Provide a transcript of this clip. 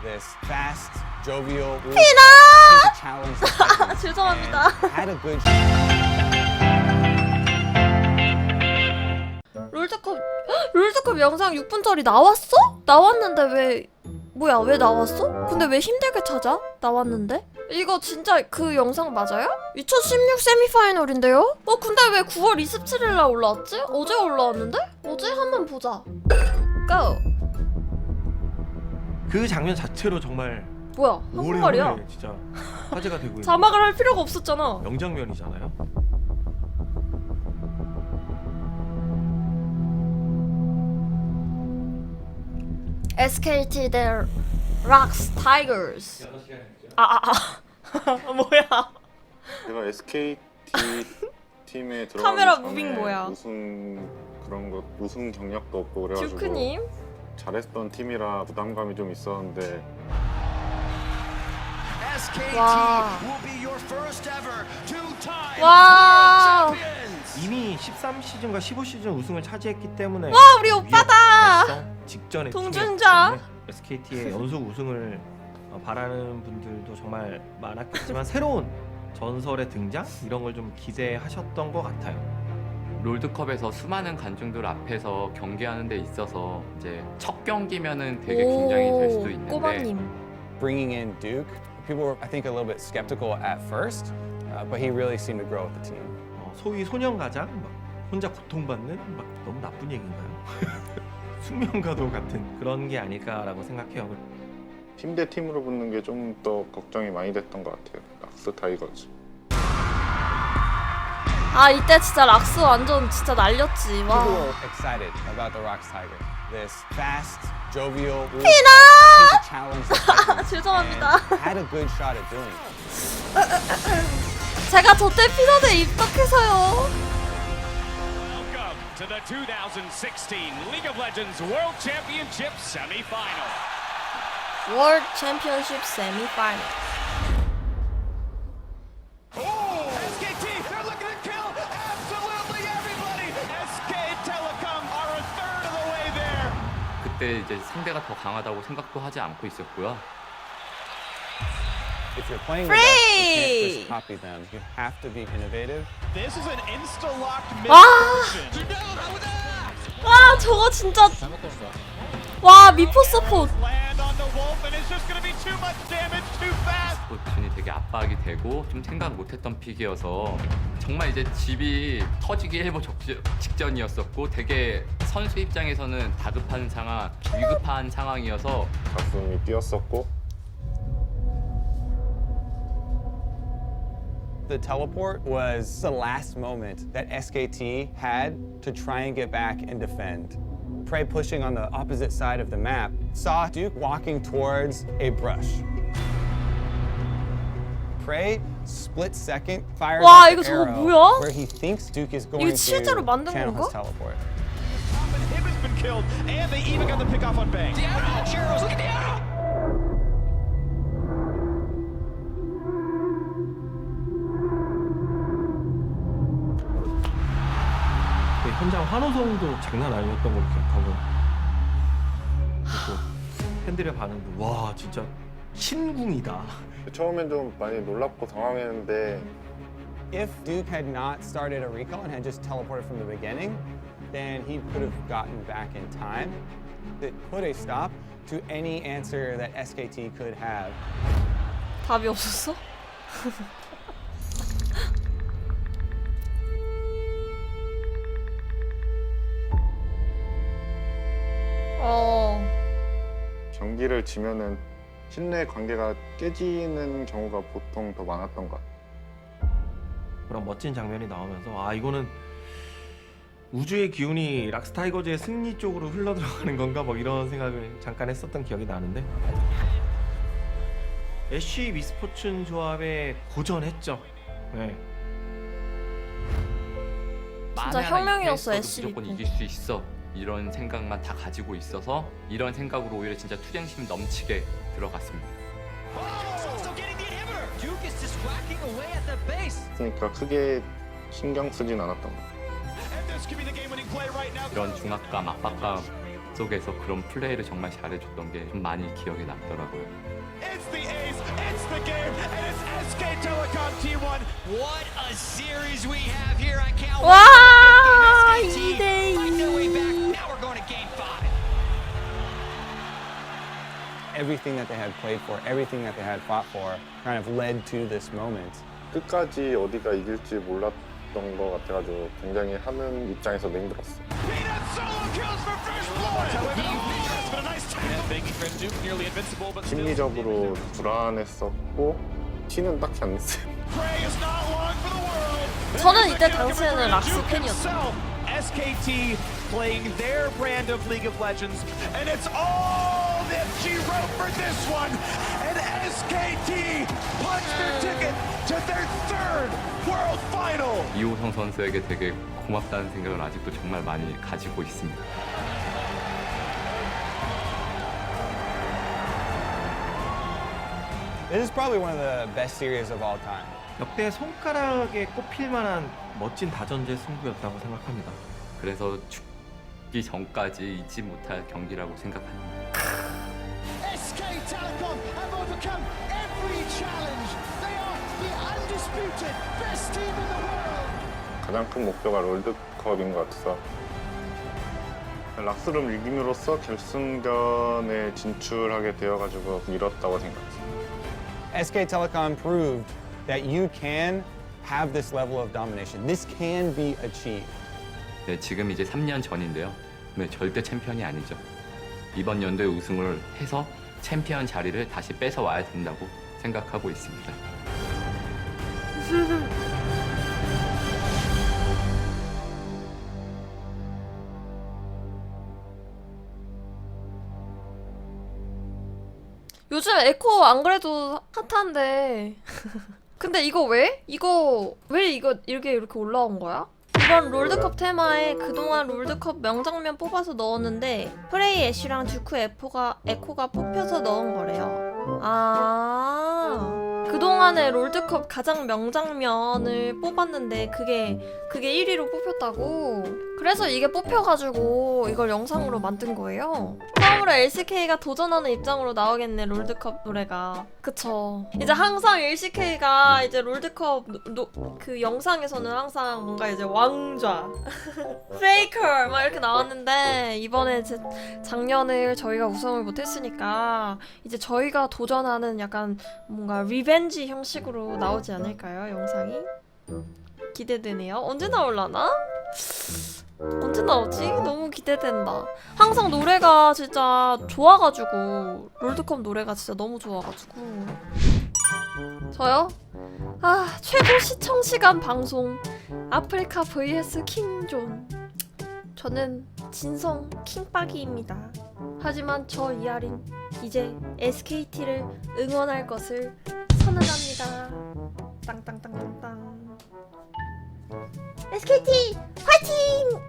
this fast, jovial, 피나! challenge the Titans 죄송합니다. and had a good 롤드컵 영상 6분짜리 나왔어? 나왔는데 왜 뭐야 왜 나왔어? 근데 왜 힘들게 찾아? 나왔는데? 이거 진짜 그 영상 맞아요? 2016 세미파이널인데요? 근데 왜 9월 27일날 올라왔지? 어제 올라왔는데? 어제 한번 보자. 고! 그 장면 자체로 정말 뭐야 한국말이야. 오래오래 진짜 화제가 되고 있는 자막을 할 필요가 없었잖아. 명장면이잖아요. SKT 대 락스 타이거스. 뭐야? 제가 SKT 팀에 들어가기 카메라 전에 무빙 뭐야? 우승 경력도 없고 그래가지고 듀크님? 잘했던 팀이라 부담감이 좀 있었는데 와. 와. 와. 이미 13시즌과 15시즌 우승을 차지했기 때문에 와, 우리 오빠다. 달성 직전에 동준자. SKT의 연속 우승을 바라는 분들도 정말 많았겠지만 새로운 전설의 등장 이런 걸 좀 기대하셨던 것 같아요. 롤드컵에서 수많은 관중들 앞에서 경기하는 데 있어서 이제 첫 경기면은 되게 긴장이 될 수도 있는데 꼬마님. bringing in Duke. People were, I think, a little bit skeptical at first, but he really seemed to grow with the team. 소위 소년 가장 막 혼자 고통받는 막 너무 나쁜 얘기인가요? 숙명가도 같은 그런 게 아닐까라고 생각해요. 팀 대 팀으로 붙는 게 좀 더 걱정이 많이 됐던 것 같아요. 락스 타이거즈. 이때 진짜 락스 완전 진짜 날렸지. People 와. were excited about the Rocks Tiger. This fast, jovial, 피나! challenge the Titans 죄송합니다. and had a good shot at doing it. 제가 저때 피너에 입덕해서요. Welcome to the 2016 League of Legends World Championship Semifinal. 월드 챔피언십 세미파이널. SKT, they're looking to kill absolutely everybody. SK Telecom are a third of the way there. 그때 이제 상대가 더 강하다고 생각도 하지 않고 있었고요. If you're playing with us, you can't Free! just copy them. You have to be innovative. This is an insta-locked mid 와. version. 와 저거 진짜. 와 미포 서포트. Land on the wolf and it's just going to be too much damage too fast. 포춘이 되게 압박이 되고 좀 생각 못했던 픽이어서 정말 이제 집이 터지기 일보 직전이었었고 되게 선수 입장에서는 다급한 상황, 위급한 상황이어서 가슴이 뛰었었고 The teleport was the last moment that SKT had to try and get back and defend. Prey pushing on the opposite side of the map saw Duke walking towards a brush. Prey split second fires 와, off 이거 the 저거 arrow 뭐야? where he thinks Duke is going 이거 to 실제로 만든 channel his 건가? teleport. Top and him has been killed and they even got the pick off on Bang. Cheros, look at the arrow. 그 현장 환호성도 장난 아니었던 걸 기억하고 그리고 팬들의 반응도 와 진짜 신궁이다. 처음엔 좀 많이 놀랍고 당황했는데 If Duke had not started a recall and had just teleported from the beginning, then he could have gotten back in time that put a stop to any answer that SKT could have. 답이 없었어? 경기를 지면은 신뢰 관계가 깨지는 경우가 보통 더 많았던 것 같아요. 그런 멋진 장면이 나오면서 이거는 우주의 기운이 락스타이거즈의 승리 쪽으로 흘러들어가는 건가 뭐 이런 생각을 잠깐 했었던 기억이 나는데 애쉬 미스포춘 조합에 고전했죠. 네. 진짜 만에 하나 혁명이었어, 이겼어도 SCB. 무조건 이길 수 있어 이런 생각만 다 가지고 있어서 이런 생각으로 오히려 진짜 투쟁심 넘치게 들어갔습니다. Also getting the inhibitor. Duke is just whacking away at the base. 그러니까 크게 신경 쓰진 않았던 것 같아요. And this could be the game-winning play right now. 이런 중압감, 압박감 앞쪽에서 그런 플레이를 정말 잘해줬던 게 좀 많이 기억에 남더라고요. It's the ace, it's the game, and it's SK Telecom T1. What a series we have here. I can't 와, wait for this game. SKT 2대2. fight their way back. Now we're going to game 5. Everything that they had played for, everything that they had fought for, kind of led to this moment. 끝까지 어디가 이길지 몰랐던 것 같아가지고 굉장히 하는 입장에서도 힘들었어. Peanut solo kills for first blood. But a nice tackle. Thinking for Duke, nearly invincible, but still 심리적으로 불안했었고 티는 딱히 안 냈어요. Prey is not long for the world. 저는 이때 당시에는 락스 팬이었어요. SKT playing their brand of League of Legends, and it's all that she wrote for this one. And SKT punched their ticket to their third World Final. 이호성 선수에게 되게 고맙다는 생각을 아직도 정말 많이 가지고 있습니다. This is probably one of the best series of all time. 역대 손가락에 꼽힐 만한 멋진 다전제 승부였다고 생각합니다. 그래서 죽기 전까지 잊지 못할 경기라고 생각합니다. SK Telecom have overcome every challenge. They are the undisputed best team in the world. 가장 큰 목표가 롤드컵인 것 같아서 락스를 이김으로써 결승전에 진출하게 되어가지고 이뤘다고 생각해요. SK Telecom proved that you can have this level of domination. This can be achieved. 네, 지금 이제 3년 전인데요. 네, 절대 챔피언이 아니죠. 이번 연도에 우승을 해서 챔피언 자리를 다시 뺏어 와야 된다고 생각하고 있습니다. 요즘 에코 안 그래도 핫한데 근데 이거 왜? 이거 이렇게 올라온 거야? 이번 롤드컵 테마에 그동안 롤드컵 명장면 뽑아서 넣었는데 프레이 애쉬랑 듀크 에코가 뽑혀서 넣은 거래요. 아, 그동안의 롤드컵 가장 명장면을 뽑았는데 그게 1위로 뽑혔다고? 그래서 이게 뽑혀가지고 이걸 영상으로 만든 거예요. 처음으로 LCK가 도전하는 입장으로 나오겠네, 롤드컵 노래가. 그쵸. 이제 항상 LCK가 이제 롤드컵 그 영상에서는 항상 뭔가 이제 왕좌, 페이커 막 이렇게 나왔는데 이번에 이제 작년을 저희가 우승을 못했으니까 이제 저희가 도전하는 약간 뭔가 리벤지 형식으로 나오지 않을까요, 영상이? 기대되네요. 언제 나올라나? 언제 나오지? 너무 기대된다. 항상 노래가 진짜 좋아가지고 롤드컵 노래가 진짜 너무 좋아가지고 저요? 아, 최고 시청시간 방송 아프리카 vs 킹존. 저는 진성 킹빠기입니다. 하지만 저 이하린 이제 SKT를 응원할 것을 선언합니다. 땅땅땅땅땅. SKT 화이팅!